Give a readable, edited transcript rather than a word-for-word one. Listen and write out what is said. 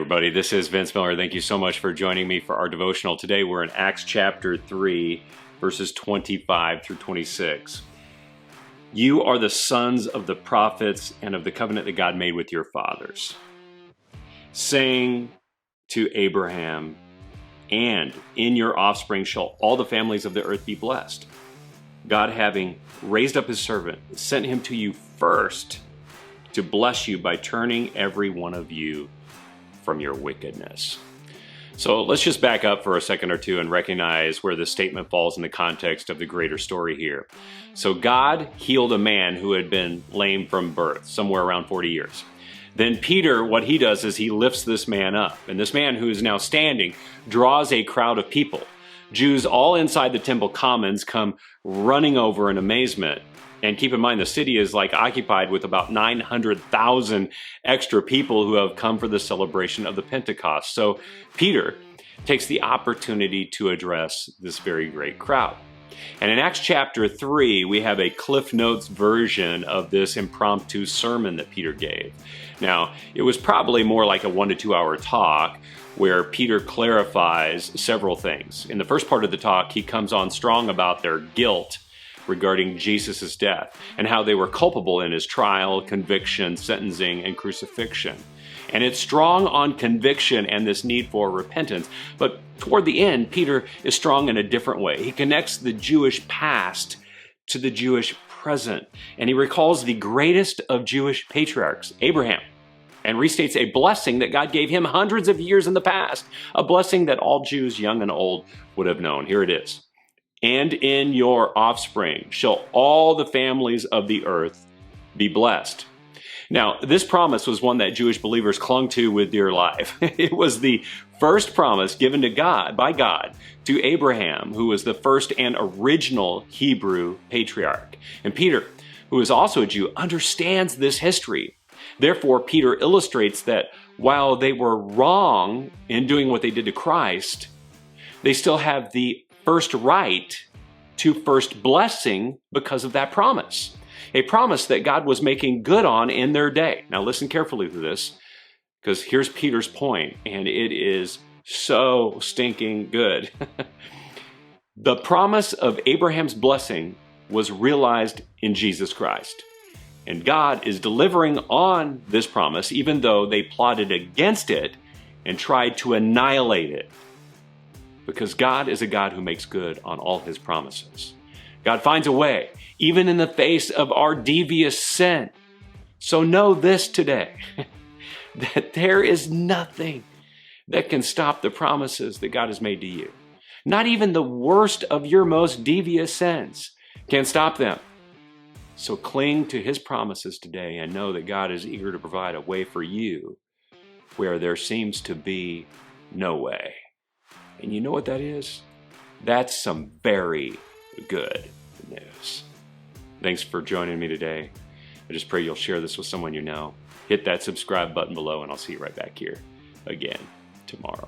everybody, this is Vince Miller. Thank you so much for joining me for our devotional. Today we're in Acts chapter 3, verses 25 through 26. You are the sons of the prophets and of the covenant that God made with your fathers, saying to Abraham, and in your offspring shall all the families of the earth be blessed. God, having raised up his servant, sent him to you first to bless you by turning every one of you from your wickedness. So let's just back up for a second or two and recognize where this statement falls in the context of the greater story here. So God healed a man who had been lame from birth, somewhere around 40 years. Then Peter, what he does is he lifts this man up. And this man who is now standing draws a crowd of people. Jews all inside the temple commons come running over in amazement. And keep in mind, the city is occupied with about 900,000 extra people who have come for the celebration of the Pentecost. So Peter takes the opportunity to address this very great crowd. And in Acts chapter 3, we have a Cliff Notes version of this impromptu sermon that Peter gave. Now, it was probably more like a 1 to 2 hour talk where Peter clarifies several things. In the first part of the talk, he comes on strong about their guilt regarding Jesus' death and how they were culpable in his trial, conviction, sentencing, and crucifixion. And it's strong on conviction and this need for repentance. But toward the end, Peter is strong in a different way. He connects the Jewish past to the Jewish present. And he recalls the greatest of Jewish patriarchs, Abraham, and restates a blessing that God gave him hundreds of years in the past, a blessing that all Jews, young and old, would have known. Here it is. And in your offspring shall all the families of the earth be blessed. Now, this promise was one that Jewish believers clung to with dear life. It was the first promise given to God, by God, to Abraham, who was the first and original Hebrew patriarch. And Peter, who is also a Jew, understands this history. Therefore, Peter illustrates that while they were wrong in doing what they did to Christ, they still have the first right to first blessing because of that promise. A promise that God was making good on in their day. Now listen carefully to this, because here's Peter's point, and it is so stinking good. The promise of Abraham's blessing was realized in Jesus Christ. And God is delivering on this promise, even though they plotted against it and tried to annihilate it. Because God is a God who makes good on all his promises. God finds a way, even in the face of our devious sin. So know this today, that there is nothing that can stop the promises that God has made to you. Not even the worst of your most devious sins can stop them. So cling to his promises today and know that God is eager to provide a way for you where there seems to be no way. And you know what that is? That's some very good news. Thanks for joining me today. I just pray you'll share this with someone you know. Hit that subscribe button below, and I'll see you right back here again tomorrow.